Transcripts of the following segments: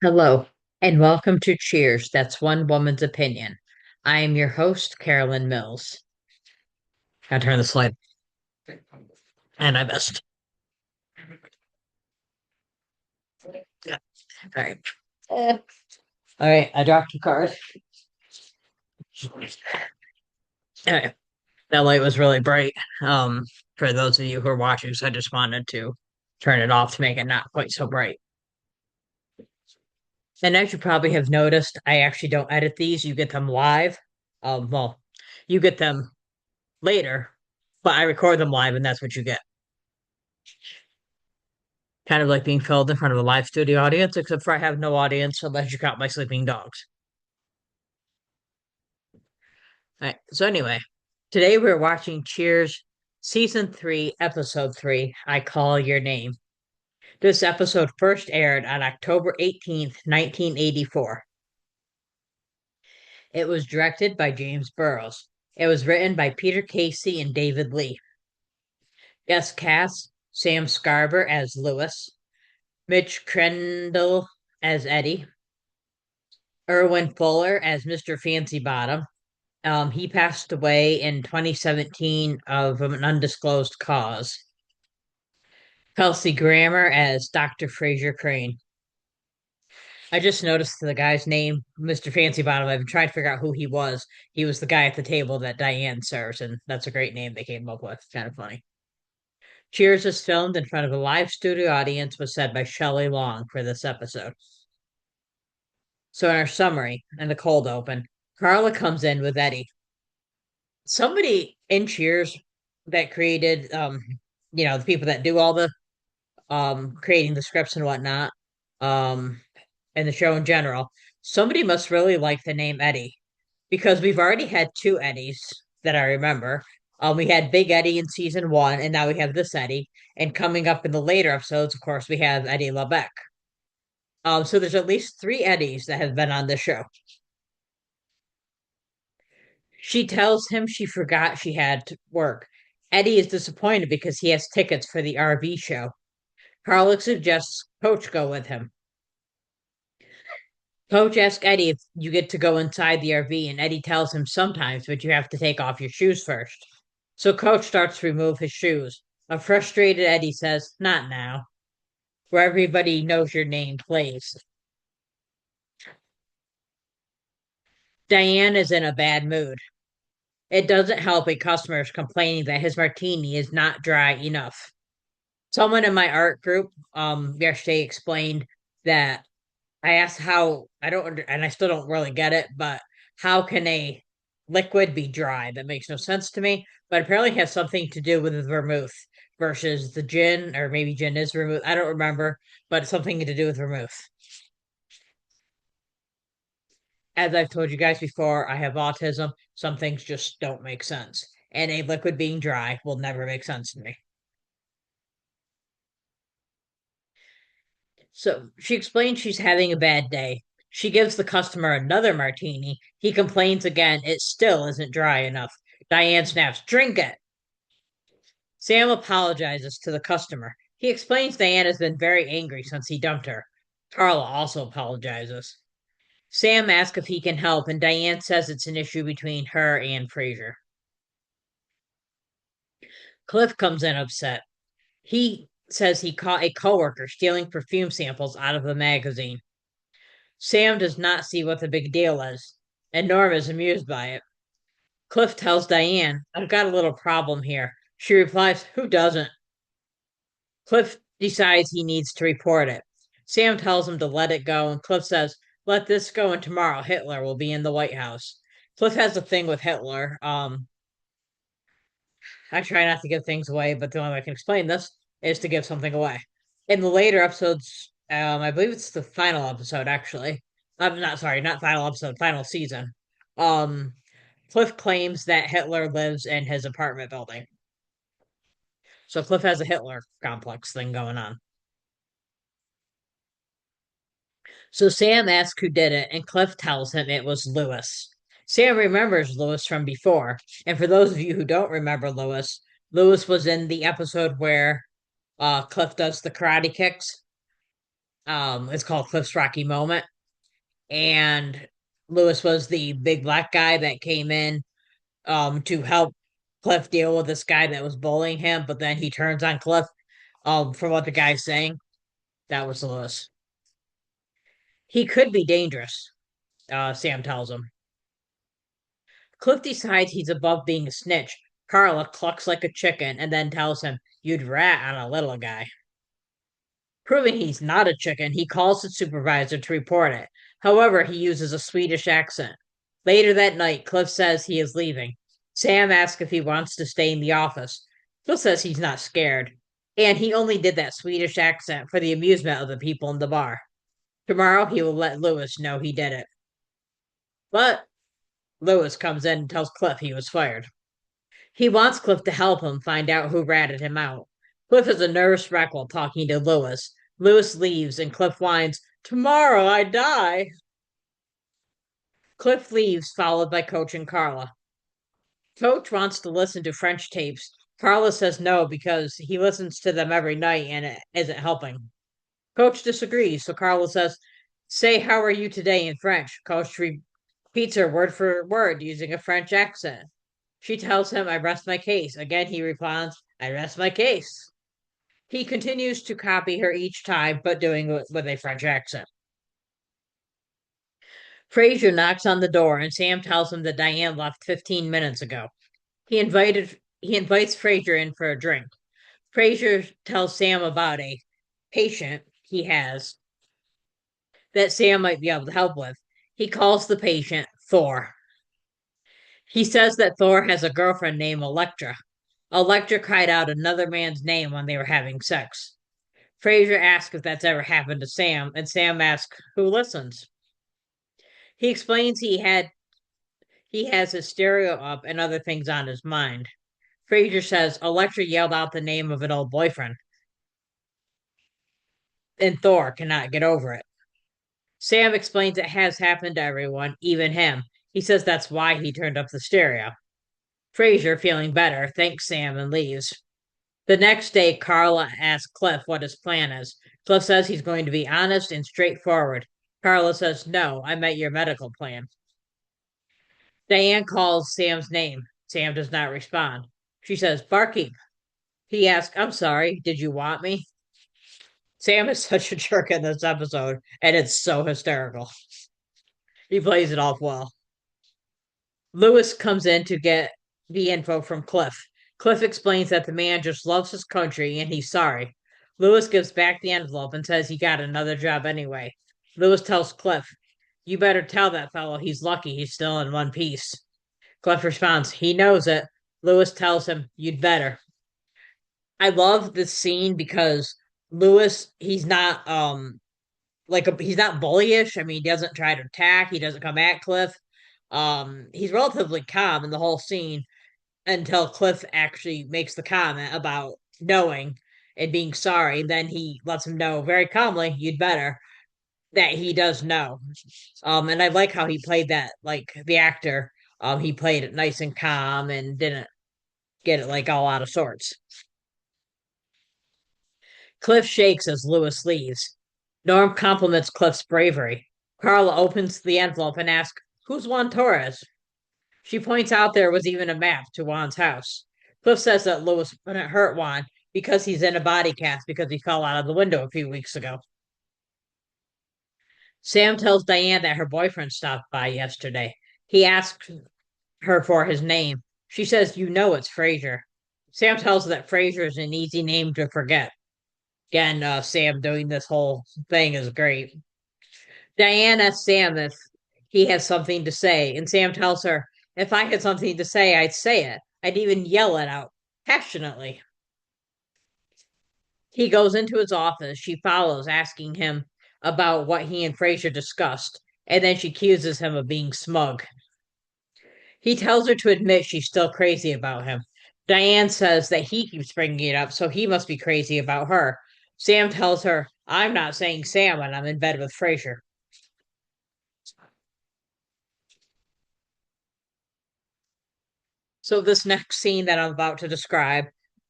Hello, and welcome to Cheers. That's one woman's opinion. I am your host, Carolyn Mills. I turn the slide, and I missed. Yeah. All right. All right. I dropped the card. All right. That light was really bright. For those of you who are watching, so I just wanted to turn it off to make it not quite so bright. And as you probably have noticed, I actually don't edit these. You get them live. Well, you get them later, but I record them live, and that's what you get. Kind of like being filmed in front of a live studio audience, except for I have no audience unless you count my sleeping dogs. All right. So anyway, today we're watching Cheers Season 3, Episode 3, I Call Your Name. This episode first aired on October 18th, 1984. It was directed by James Burrows. It was written by Peter Casey and David Lee. Guest cast: Sam Scarber as Lewis, Mitch Crendel as Eddie, Erwin Fuller as Mr. Fancy Bottom. He passed away in 2017 of an undisclosed cause. Kelsey Grammer as Dr. Fraser Crane. I just noticed the guy's name, Mr. Fancy Bottom. I've been trying to figure out who he was. He was the guy at the table that Diane serves, and that's a great name they came up with. Kind of funny. Cheers is filmed in front of a live studio audience, was said by Shelley Long for this episode. So in our summary and the cold open, Carla comes in with Eddie. Somebody in Cheers that created the people that do all the creating the scripts and whatnot, um and the show in general, somebody must really like the name Eddie because we've already had two Eddies that I remember. We had Big Eddie in season 1, and now we have this Eddie. And coming up in the later episodes, of course, we have Eddie LeBeck. So there's at least three Eddies that have been on the show. She tells him she forgot she had to work. Eddie is disappointed because he has tickets for the RV show. Carla suggests Coach go with him. Coach asks Eddie if you get to go inside the RV, and Eddie tells him sometimes, but you have to take off your shoes first. So Coach starts to remove his shoes. A frustrated Eddie says, "Not now," where everybody knows your name plays. Diane is in a bad mood. It doesn't help a customer is complaining that his martini is not dry enough. Someone in my art group yesterday explained that I asked how I don't and I still don't really get it, but how can a liquid be dry? That makes no sense to me, but apparently has something to do with the vermouth versus the gin, or maybe gin is vermouth. I don't remember, but it's something to do with vermouth. As I've told you guys before, I have autism. Some things just don't make sense, and a liquid being dry will never make sense to me. So she explains she's having a bad day. She gives the customer another martini. He complains again. It still isn't dry enough. Diane snaps, "Drink it." Sam apologizes to the customer. He explains Diane has been very angry since he dumped her. Carla also apologizes. Sam asks if he can help, and Diane says it's an issue between her and Fraser. Cliff comes in upset. He says he caught a coworker stealing perfume samples out of a magazine. Sam does not see what the big deal is, and Norm is amused by it. Cliff tells Diane, "I've got a little problem here." She replies, "Who doesn't?" Cliff decides he needs to report it. Sam tells him to let it go, and Cliff says, "Let this go, and tomorrow Hitler will be in the White House." Cliff has a thing with Hitler. I try not to give things away, but the only way I can explain this is to give something away. In the later episodes, I believe it's the final episode, actually. I'm not sorry, not final episode, final season. Um, Cliff claims that Hitler lives in his apartment building. So Cliff has a Hitler complex thing going on. So Sam asks who did it, and Cliff tells him it was Lewis. Sam remembers Lewis from before. And for those of you who don't remember Lewis, Lewis was in the episode where Cliff does the karate kicks. It's called Cliff's Rocky Moment. And Lewis was the big black guy that came in to help Cliff deal with this guy that was bullying him, but then he turns on Cliff from what the guy's saying. That was Lewis. He could be dangerous, Sam tells him. Cliff decides he's above being a snitch. Carla clucks like a chicken and then tells him, "You'd rat on a little guy." Proving he's not a chicken, he calls the supervisor to report it. However, he uses a Swedish accent. Later that night, Cliff says he is leaving. Sam asks if he wants to stay in the office. Cliff says he's not scared, and he only did that Swedish accent for the amusement of the people in the bar. Tomorrow, he will let Lewis know he did it. But Lewis comes in and tells Cliff he was fired. He wants Cliff to help him find out who ratted him out. Cliff is a nervous wreck while talking to Lewis. Lewis leaves and Cliff whines, "Tomorrow I die." Cliff leaves, followed by Coach and Carla. Coach wants to listen to French tapes. Carla says no because he listens to them every night and it isn't helping. Coach disagrees, so Carla says, "Say, how are you today in French?" Coach repeats her word for word using a French accent. She tells him, "I rest my case." Again, he responds, "I rest my case." He continues to copy her each time, but doing it with a French accent. Frazier knocks on the door, and Sam tells him that Diane left 15 minutes ago. He invites Frazier in for a drink. Frazier tells Sam about a patient he has that Sam might be able to help with. He calls the patient Thor. He says that Thor has a girlfriend named Elektra. Elektra cried out another man's name when they were having sex. Frazier asks if that's ever happened to Sam, and Sam asks who listens. He explains he has his stereo up and other things on his mind. Frazier says Elektra yelled out the name of an old boyfriend, and Thor cannot get over it. Sam explains it has happened to everyone, even him. He says that's why he turned up the stereo. Frazier, feeling better, thanks Sam and leaves. The next day, Carla asks Cliff what his plan is. Cliff says he's going to be honest and straightforward. Carla says, "No, I meant your medical plan." Diane calls Sam's name. Sam does not respond. She says, "Barkeep." He asks, "I'm sorry, did you want me?" Sam is such a jerk in this episode, and it's so hysterical. He plays it off well. Lewis comes in to get the info from Cliff. Cliff explains that the man just loves his country and he's sorry. Lewis gives back the envelope and says he got another job anyway. Lewis tells Cliff, "You better tell that fellow he's lucky he's still in one piece." Cliff responds, "He knows it." Lewis tells him, "You'd better." I love this scene because Lewis, he's not he's not bullyish. I mean, he doesn't try to attack, he doesn't come at Cliff. He's relatively calm in the whole scene until Cliff actually makes the comment about knowing and being sorry. Then he lets him know very calmly, "You'd better," that he does know. And I like how he played that, like the actor. He played it nice and calm and didn't get it like all out of sorts. Cliff shakes as Lewis leaves. Norm compliments Cliff's bravery. Carla opens the envelope and asks, "Who's Juan Torres?" She points out there was even a map to Juan's house. Cliff says that Lewis wouldn't hurt Juan because he's in a body cast because he fell out of the window a few weeks ago. Sam tells Diane that her boyfriend stopped by yesterday. He asks her for his name. She says, "You know it's Frazier." Sam tells her that Frazier is an easy name to forget. Again, Sam doing this whole thing is great. Diane asks Sam if he has something to say, and Sam tells her, "If I had something to say, I'd say it. I'd even yell it out passionately." He goes into his office. She follows, asking him about what he and Frazier discussed, and then she accuses him of being smug. He tells her to admit she's still crazy about him. Diane says that he keeps bringing it up, so he must be crazy about her. Sam tells her, "I'm not saying Sam when I'm in bed with Frazier." So this next scene that I'm about to describe,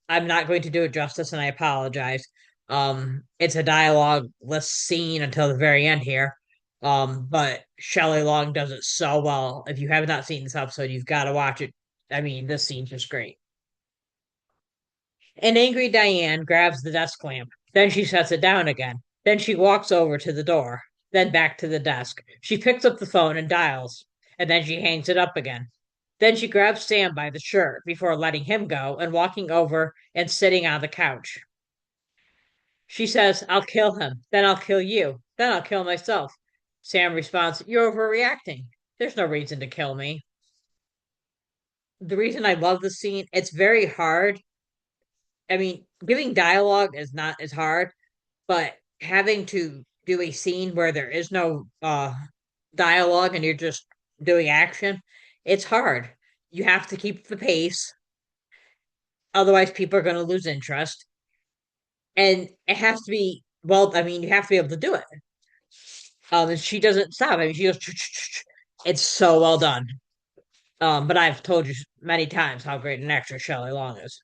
I'm not going to do it justice, and I apologize. It's a dialogue-less scene until the very end here. But Shelley Long does it so well. If you have not seen this episode, you've got to watch it. I mean, this scene's just great. An angry Diane grabs the desk lamp. Then she sets it down again. Then she walks over to the door. Then back to the desk. She picks up the phone and dials. And then she hangs it up again. Then she grabs Sam by the shirt before letting him go and walking over and sitting on the couch. She says, I'll kill him. Then I'll kill you. Then I'll kill myself. Sam responds, You're overreacting. There's no reason to kill me. The reason I love the scene, it's very hard. I mean, giving dialogue is not as hard, but having to do a scene where there is no dialogue and you're just doing action, it's hard. You have to keep the pace, otherwise people are going to lose interest. And it has to be well, I mean, you have to be able to do it. And she doesn't stop. I mean, she goes. It's so well done. But I've told you many times how great an actress Shelley Long is.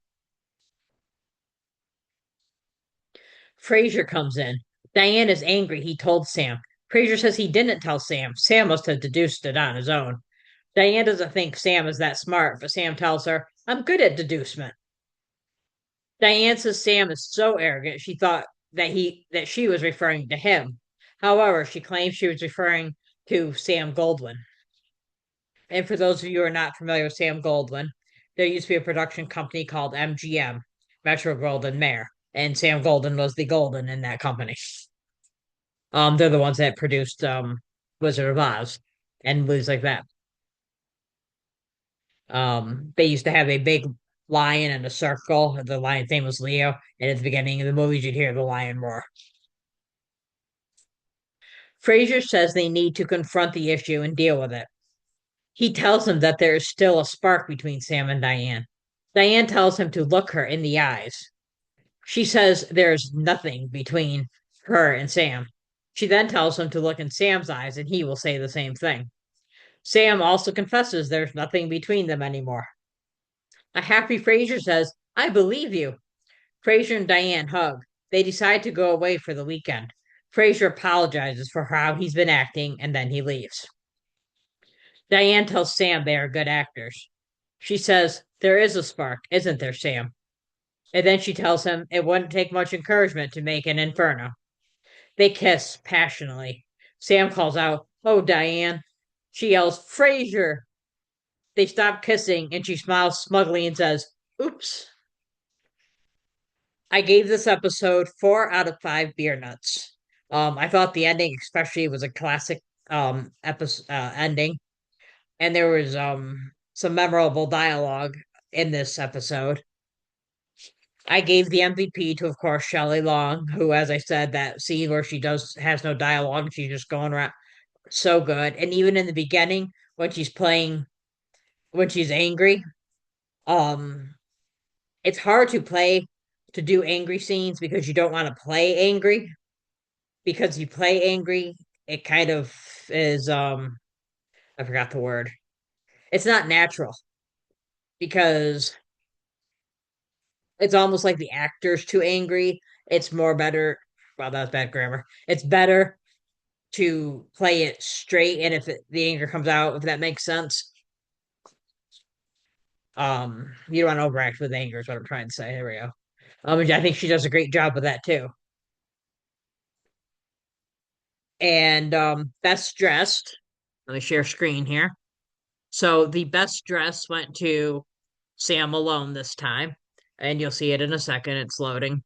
Frasier comes in. Diane is angry. He told Sam. Frasier says he didn't tell Sam. Sam must have deduced it on his own. Diane doesn't think Sam is that smart, but Sam tells her, I'm good at deducement. Diane says Sam is so arrogant she thought that she was referring to him. However, she claims she was referring to Sam Goldwyn. And for those of you who are not familiar with Sam Goldwyn, there used to be a production company called MGM, Metro Goldwyn Mayer, and Sam Goldwyn was the Golden in that company. They're the ones that produced Wizard of Oz and movies like that. They used to have a big lion in a circle. The lion's name was Leo, and at the beginning of the movies, you'd hear the lion roar. Frasier says they need to confront the issue and deal with it. He tells him that there is still a spark between Sam and Diane. Diane tells him to look her in the eyes. She says there's nothing between her and Sam. She then tells him to look in Sam's eyes, and he will say the same thing. Sam also confesses there's nothing between them anymore. A happy Frasier says, I believe you. Frasier and Diane hug. They decide to go away for the weekend. Frasier apologizes for how he's been acting, and then he leaves. Diane tells Sam they are good actors. She says, There is a spark, isn't there, Sam? And then she tells him it wouldn't take much encouragement to make an inferno. They kiss passionately. Sam calls out, Oh, Diane. She yells, Frasier. They stop kissing, and she smiles smugly and says, Oops. I gave this episode 4 out of 5 beer nuts. I thought the ending, especially, was a classic episode ending, and there was some memorable dialogue in this episode. I gave the MVP to, of course, Shelley Long, who, as I said, that scene where she does has no dialogue, she's just going around, so good. And even in the beginning, when she's playing, when she's angry, um, it's hard to do angry scenes because you don't want to play angry. Because you play angry, it kind of is I forgot the word. It's not natural because it's almost like the actor's too angry. It's more better. Well, that's bad grammar. It's better to play it straight, and if the anger comes out, if that makes sense. You don't want to overact with anger, is what I'm trying to say. There we go. I think she does a great job with that too. And best dressed. Let me share screen here. So the best dress went to Sam Malone this time, and you'll see it in a second. It's loading.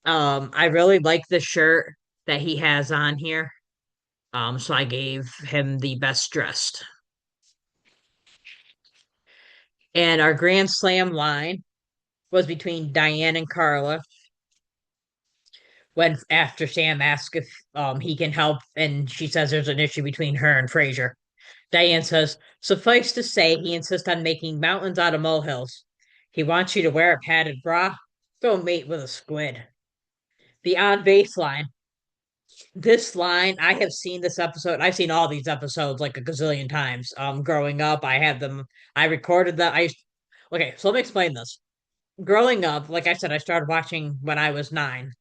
I really like the shirt that he has on here. So I gave him the best dressed. And our Grand Slam line was between Diane and Carla when after Sam asks if he can help, and she says there's an issue between her and Frasier. Diane says, Suffice to say, he insists on making mountains out of molehills. He wants you to wear a padded bra. Go mate with a squid. The on baseline. This line, I have seen this episode. I've seen all these episodes like a gazillion times. Growing up, I had them. I recorded that. Okay, so let me explain this. growing up, like I said, I started watching when I was 9.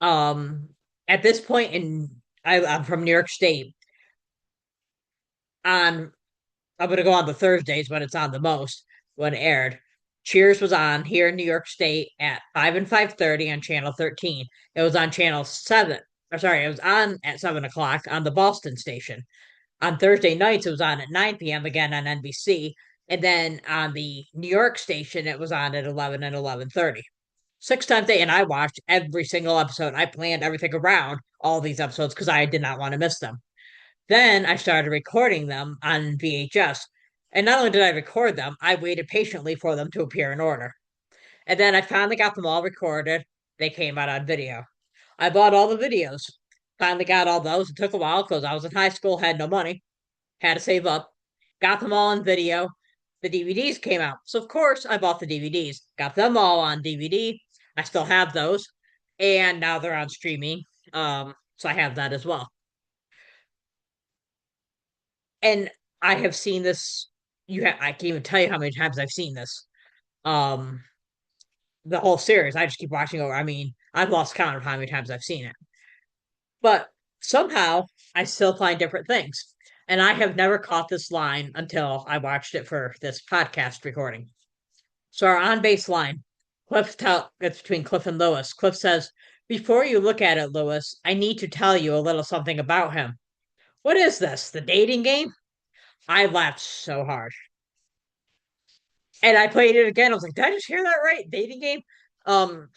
Um, at this point I'm from New York State. On I'm gonna go on the Thursdays when it's on the most when it aired. Cheers was on here in New York State at 5 and 5:30 on Channel 13. It was on Channel 7. Or sorry, it was on at 7 o'clock on the Boston station. On Thursday nights, it was on at 9 p.m. again on NBC. And then on the New York station, it was on at 11 and 11:30. 6 times a day, and I watched every single episode. I planned everything around all these episodes because I did not want to miss them. Then I started recording them on VHS. And not only did I record them, I waited patiently for them to appear in order. And then I finally got them all recorded. They came out on video. I bought all the videos. Finally got all those. It took a while because I was in high school, had no money, had to save up. Got them all on video. The DVDs came out. So, of course, I bought the DVDs. Got them all on DVD. I still have those. And now they're on streaming. So I have that as well. And I have seen this. I can't even tell you how many times I've seen this. Um, the whole series. I just keep watching over. I mean, I've lost count of how many times I've seen it. But somehow I still find different things. And I have never caught this line until I watched it for this podcast recording. So our on base line, it's between Cliff and Lewis. Cliff says, "Before you look at it, Lewis, I need to tell you a little something about him." What is this? The dating game? I laughed so hard. And I played it again. I was like, did I just hear that right? Dating game?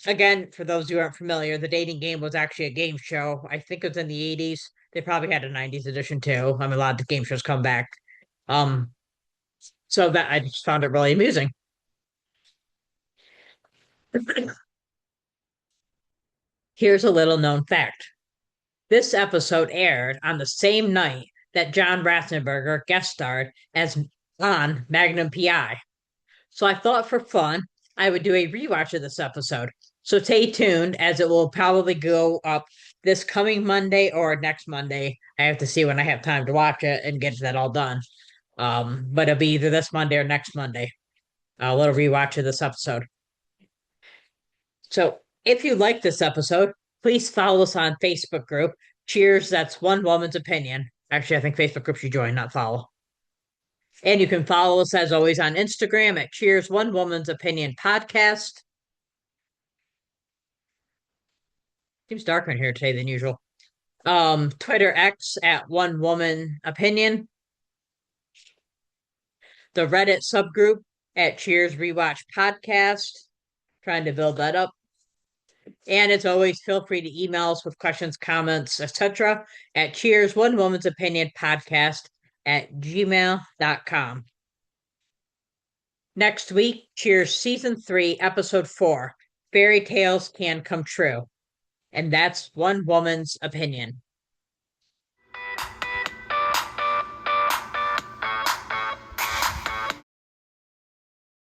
Again, for those who aren't familiar, the dating game was actually a game show. I think it was in the 80s. They probably had a 90s edition too. I mean, a lot of the game shows come back. Um, so that I just found it really amusing. Here's a little known fact. This episode aired on the same night that John Ratzenberger guest starred as on Magnum PI. So I thought for fun, I would do a rewatch of this episode. So stay tuned as it will probably go up this coming Monday or next Monday. I have to see when I have time to watch it and get that all done. But it'll be either this Monday or next Monday. A little rewatch of this episode. So if you like this episode, please follow us on Facebook group. Cheers, that's one woman's opinion. Actually, I think Facebook group should join, not follow. And you can follow us as always on Instagram at Cheers One Woman's Opinion Podcast. Seems darker in here today than usual. Twitter X at One Woman Opinion. The Reddit subgroup at Cheers Rewatch Podcast. Trying to build that up. And as always, feel free to email us with questions, comments, etc. at Cheers One Woman's Opinion Podcast at gmail.com. Next week, Cheers Season 3, Episode 4 Fairy Tales Can Come True. And that's one woman's opinion.